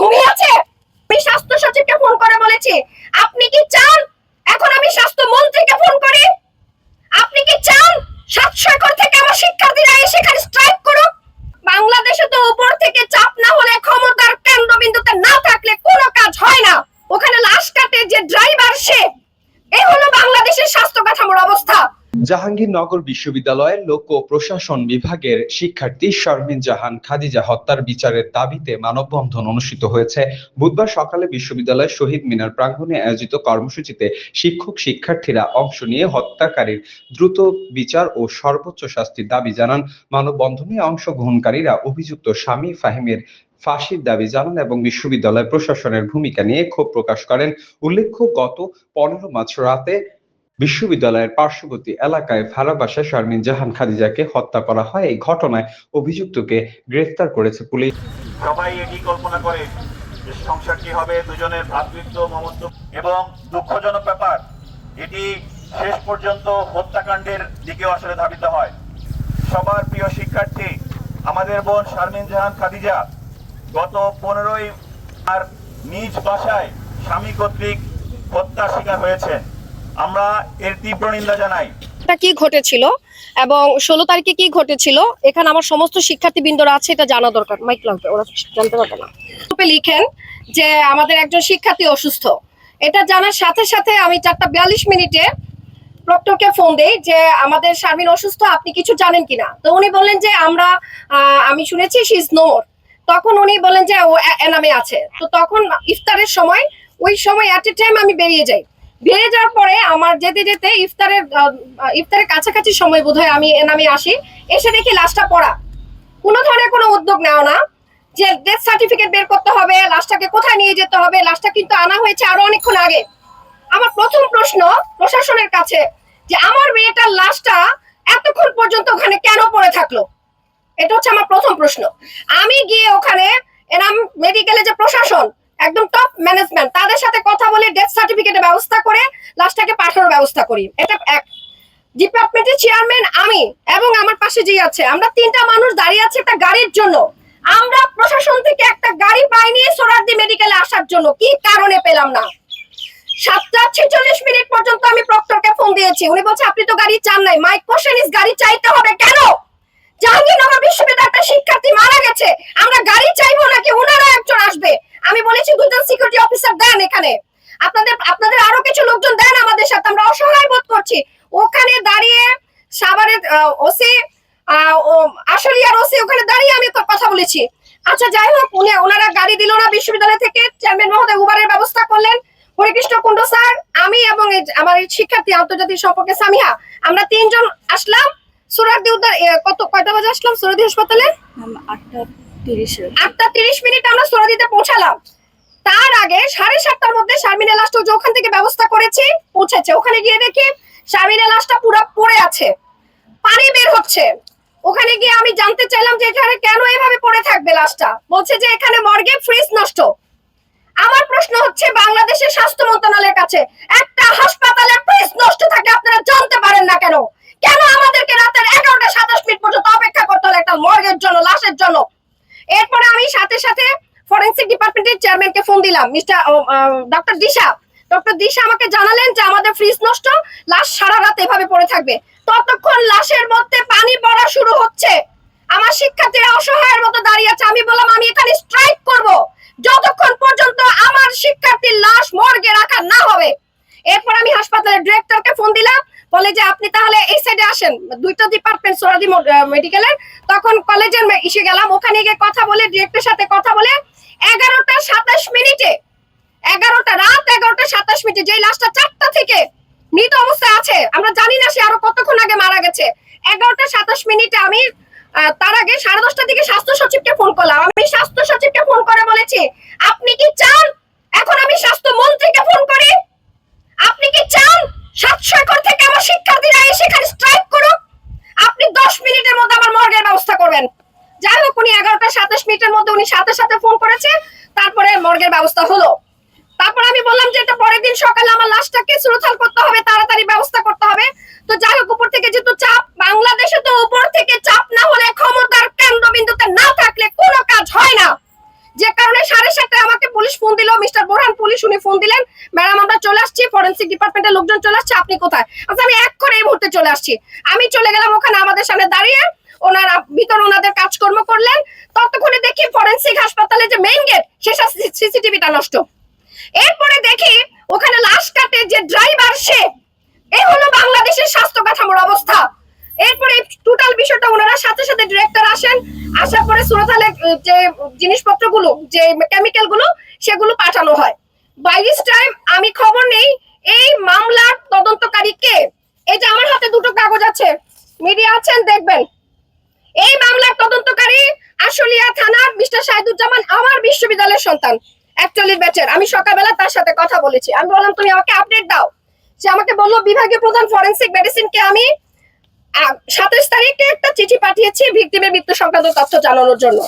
ঘুমিয়ে আছে? আমি স্বাস্থ্য সচিবকে ফোন করে বলেছি, আপনি কি চান এখন আমি স্বাস্থ্য মন্ত্রীকে ফোন করি? আপনি কি চান 700 একর থেকে আমার শিক্ষার্থীরা সেখানে স্ট্রাইক করুক? বাংলাদেশে তো উপর থেকে চাপ না হলে, ক্ষমতার কেন্দ্রবিন্দুতে না থাকলে কোনো কাজ হয় না। ওখানে লাশ কাটে যে ড্রাইভার, সে এই হলো বাংলাদেশের স্বাস্থ্য কাঠামোর অবস্থা। জাহাঙ্গীরনগর বিশ্ববিদ্যালয়ের লোক ও প্রশাসন বিভাগের শিক্ষার্থী শারমিন জাহান খাদিজা হত্যার বিচারের দাবিতে মানববন্ধন অনুষ্ঠিত হয়েছে। বুধবার সকালে বিশ্ববিদ্যালয়ের শহীদ মিনার প্রাঙ্গণে আয়োজিত কর্মসূচিতে শিক্ষক শিক্ষার্থীরা অংশ নিয়ে হত্যাকারীর দ্রুত বিচার ও সর্বোচ্চ শাস্তির দাবি জানান। মানববন্ধনে অংশগ্রহণকারীরা অভিযুক্ত স্বামী ফাহিমের ফাঁসির দাবি জানান এবং বিশ্ববিদ্যালয় প্রশাসনের ভূমিকা নিয়ে ক্ষোভ প্রকাশ করেন। উল্লেখ্য, গত 15 মার্চ রাতে বিশ্ববিদ্যালয়ের পার্শ্ববর্তী এলাকায় ভাড়া বাসায় শারমিন জাহান খাদিজাকে হত্যা করা হয়। এই ঘটনায় অভিযুক্তকে গ্রেফতার করেছে পুলিশ। সবাই এটি কল্পনা করে যে সংসারটি হবে দুজনের ভ্রাতৃত্ব, মমত্ব এবং দুঃখজনক ব্যাপার, এটি শেষ পর্যন্ত হত্যাকাণ্ডের দিকেও আসলে ধাবিত হয়। সবার প্রিয় শিক্ষার্থী আমাদের বোন শারমিন জাহান খাদিজা গত 15ই আর নিজ বাসায় স্বামী কর্তৃক হত্যার শিকার হয়েছেন। আমরা এর তীব্র নিন্দা জানাই। এটা কি ঘটেছিল এবং 16 তারিখে কি ঘটেছিল, এখানে আমার সমস্ত শিক্ষার্থীবৃন্দরা আছে, এটা জানা দরকার। মাইক লাগবে, ওরা জানতে পারবে না। গ্রুপে লিখেন যে আমাদের একজন শিক্ষার্থী অসুস্থ। এটা জানার সাথে সাথে আমি 4:42 প্রক্টরকে ফোন দেই যে আমাদের শারমিন অসুস্থ, আপনি কিছু জানেন কিনা। তো উনি বললেন যে আমি শুনেছি শি ইজ নো মোর। তখন উনি বলেন যে ও এনামে আছে। তো তখন ইফতারের সময়, ওই সময় এট এ টাইম আমি বেরিয়ে যাই। বেরিয়ে যাওয়ার পরে আমার যেতে যেতে ইফতারের কাছাকাছি সময় বোধহয় আমি এনামে আসি। এসে দেখি লাশটা পড়া। কোনো ধরনের কোনো উদ্যোগ নেওয়া না যে ডেথ সার্টিফিকেট বের করতে হবে, লাশটাকে কোথায় নিয়ে যেতে হবে। লাশটা কিন্তু আনা হয়েছে আরো অনেকক্ষণ আগে। আমার প্রথম প্রশ্ন প্রশাসনের কাছে যে আমার মেয়েটার লাশটা এতক্ষণ পর্যন্ত ওখানে কেন পড়ে থাকলো, এটা হচ্ছে আমার প্রথম প্রশ্ন। আমি গিয়ে ওখানে এনাম মেডিকেলে যে প্রশাসন, একদম টপ ম্যানেজমেন্ট, তাদের সাথে কথা বলে ডেথ সার্টিফিকেটের ব্যবস্থা করে লাশটাকে পাঠানোর ব্যবস্থা করি। এটা এক। ডিপার্টমেন্টের চেয়ারম্যান আমি এবং আমার পাশে যে আছে, আমরা 3টা মানুষ দাঁড়িয়ে আছে একটা গাড়ির জন্য। আমরা প্রশাসন থেকে একটা গাড়ি পাইনি সোহরাওয়ার্দী মেডিকেলে আসার জন্য। কি কারণে পেলাম না? 7:46 পর্যন্ত আমি প্রক্টরকে ফোন দিয়েছি। উনি বলছে আপনি তো গাড়ি চান নাই। মাই কোশ্চেন ইজ গাড়ি চাইতে হবে কেন? জাহাঙ্গীরনগর বিশ্ববিদ্যালয়ের একটা শিক্ষার্থী মারা গেছে, আমরা গাড়ি চাইবো নাকি ওনারা একজন আসবে? আমি বলেছি 2জন সিকিউরিটি অফিসার দেন এখানে, আপনাদের আরো কিছু লোকজন দেন আমাদের সাথে, আমরা অসহায় বোধ করছি। ওখানে দাঁড়িয়ে সাভারের ওসি আশুলিয়ার ওসি ওখানে দাঁড়িয়ে আমি কথা বলেছি। আচ্ছা যাই হোক, ওনারা গাড়ি দিল না বিশ্ববিদ্যালয় থেকে। চেয়ারম্যান মহোদয় উবারের ব্যবস্থা করলেন। হরিকৃষ্ণ কুন্ডু স্যার, আমি এবং আমার শিক্ষার্থী আন্তর্জাতিক সম্পর্কে সামিহা, আমরা 3জন আসলাম সোহরাওয়ার্দী উদ্যান। কয়টা বাজে আসলাম সোহরাওয়ার্দী হাসপাতালে? 8:30 আমরা সোহরাওয়ার্দীতে পৌঁছালাম। তার আগে 7:30টার মধ্যে শারমিনের লাশটা যে ওখান থেকে ব্যবস্থা করেছি পৌঁছেছে। ওখানে গিয়ে দেখি শারমিনের লাশটা পুরো পড়ে আছে, পানি বের হচ্ছে। ওখানে গিয়ে আমি জানতে চাইলাম যে এখানে কেন এভাবে পড়ে থাকবে লাশটা। বলছে যে এখানে মর্গে ফ্রিজ নষ্ট। আমার প্রশ্ন হচ্ছে বাংলাদেশের স্বাস্থ্য মন্ত্রণালয়ের কাছে, একটা হাসপাতালে ফ্রিজ নষ্ট থাকে আপনারা জানতে পারেন না কেন? কেন আমাদেরকে রাতের 11:27 পর্যন্ত অপেক্ষা করতে হলো একটা মর্গের জন্য, লাশের জন্য? এরপরে আমি সাথে সাথে ফরেনসিক ডিপার্টমেন্টের চেয়ারম্যানকে ফোন দিলাম, ডক্টর দিশা আমাকে জানালেন যে আমাদের ফ্রিজ নষ্ট, লাশ সারা রাত এভাবে পড়ে থাকবে। ততক্ষণ লাশের মধ্যে পানি পড়া শুরু হচ্ছে। আমার শিক্ষার্থীরা অসহায়ের মতো দাঁড়িয়ে আছে। আমি বললাম আমি এখানে স্ট্রাইক করব যতক্ষণ পর্যন্ত আমার শিক্ষার্থীর লাশ মর্গে রাখা না হবে। এরপর আমি হাসপাতালের ডিরেক্টরকে ফোন দিলাম, বলে যে আপনি তাহলে এই সাইডে আসেন, 2টা ডিপার্টমেন্ট সোহরাওয়ার্দী মেডিকেলের। তখন কলেজের এসে গেলাম, ওখানে গিয়ে কথা বলে ডিরেক্টরের সাথে কথা বলে 11:27 যে লাশটা 4টা থেকে মৃত অবস্থায় আছে, আমরা জানি না সে আরো কতক্ষণ আগে মারা গেছে। 11:27 আমি তার আগে 10:30টার দিকে স্বাস্থ্য সচিবকে ফোন করলাম। আমি স্বাস্থ্য সচিবকে ফোন করে বলেছি আপনি কি চান এখন আমি স্বাস্থ্য মন্ত্রীকে ফোন করি? আপনি কি চান 700 একর থেকে আমার শিক্ষার্থীরা সেখানে স্ট্রাইক করুক? আপনি 10 মিনিটের মধ্যে আমার মর্গের ব্যবস্থা করবেন। যাই হোক, উনি 11:27 মধ্যে উনি সাথে সাথে ফোন করেছে, তারপরে মর্গের ব্যবস্থা হলো। তারপর আমি বললাম যে এটা পরের দিন সকালে আমার লাশটাকে সুরক্ষা করতে হবে, তাড়াতাড়ি ব্যবস্থা করতে হবে। তো যাই হোক, উপর থেকে যেহেতু চাপ, বাংলাদেশে তো উপর থেকে চাপ না হলে, ক্ষমতার কেন্দ্রবিন্দুতে না থাকলে কোনো কাজ হয় না। যে কারণে 7:30টায় আমাকে মিস্টার বোরহান পুলিশ, উনি ফোন দিলেন, ম্যাডাম আমরা চলে আসছি, ফরেনসিক ডিপার্টমেন্টের লোকজন চলে আসছে, আপনি কোথায়? আচ্ছা আমি এক করে এই মুহূর্তে চলে আসছি। আমি চলে গেলাম ওখানে, আমাদের সামনে দাঁড়িয়ে ওনারা ভিতর ওনাদের কাজকর্ম করলেন। ততক্ষণে দেখি ফরেনসিক হাসপাতালে যে মেইন গেট সেটা সিসিটিভিটা নষ্ট। এরপরে দেখি ওখানে লাশ কাটে যে ড্রাইভার, সে এই হলো বাংলাদেশের স্বাস্থ্য কাঠামোর অবস্থা। এরপরে টোটাল বিষয়টা ওনারা সাথে সাথে ডিরেক্টর আসেন, আসার পরে সুরতালে যে জিনিসপত্রগুলো, যে কেমিক্যাল গুলো, সেগুলো পাঠানো হয়। বাই দিস টাইম আমি খবর নেই এই মামলার তদন্তকারী কে। এই যে আমার হাতে দুটো কাগজ আছে, মিডিয়া আছেন দেখবেন, এই মামলার তদন্তকারী আশুলিয়া থানার মিস্টার শাহিদুজ্জামান, আমার বিশ্ববিদ্যালয়ের সন্তান, 41 ব্যাচের। আমি সকালবেলা তার সাথে কথা বলেছি, আমি বললাম তুমি আমাকে আপডেট দাও। সে আমাকে বললো বিভাগীয় প্রধান ফরেনসিক মেডিসিনকে আমি 27 তারিখে একটা চিঠি পাঠিয়েছি ভিকটিমের মৃত্যু সংক্রান্ত তথ্য জানানোর জন্য।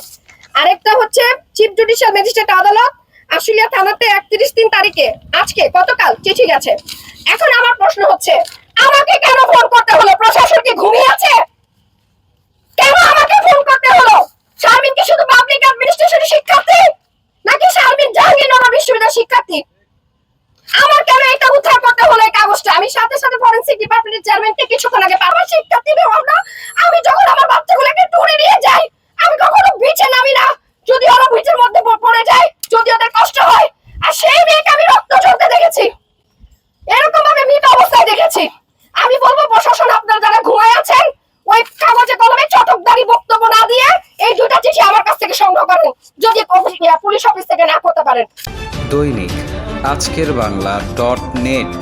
আরেকটা হচ্ছে চিফ জুডিশিয়াল ম্যাজিস্ট্রেট আদালত আশুলিয়া থানাতে 31 তারিখে, আজকে গতকাল চিঠি গেছে। এখন আমার প্রশ্ন হচ্ছে আমাকে কেন ফোন করতে হলো? প্রশাসন কি ঘুমিয়ে আছে? কেন আমাকে ফোন করতে হলো? শারমিন কি শুধু পাবলিক অ্যাডমিনিস্ট্রেশনের শিক্ষার্থী, নাকি শারমিন জাহাঙ্গীরনগর বিশ্ববিদ্যালয়ের শিক্ষার্থী? আমার কেন এটা উদ্ধার করতে হলো এই কাগজটা? আমি সাথে সাথে ফরেনসিক ডিপার্টমেন্টের চেয়ারম্যানকে কিছুক্ষণ আগে পাবো, শিক্ষার্থী ভাবনা আমি যখন আমার বাচ্চাগুলোকে টুরে নিয়ে যাই, আমি কখনো বিচে নামি না, যদি ওরা বিচের মধ্যে পড়ে যায়, যদি ওদের কষ্ট হয়। আর সেই মেয়েকে আমি রক্ত ঝরতে দেখেছি, এরকম ভাবে মৃত অবস্থায় দেখেছি। আমি বলবো প্রশাসন, আপনারা যারা ঘুমায় আছেন, ওই কাগজে কলমে চটকদারি বক্তব্য না দিয়ে এই দুইটা চিঠি আমার কাছ থেকে সংগ্রহ করেন, যদি পুলিশ অফিস থেকে না করতে পারেন। দৈনিক আজকের বাংলা .net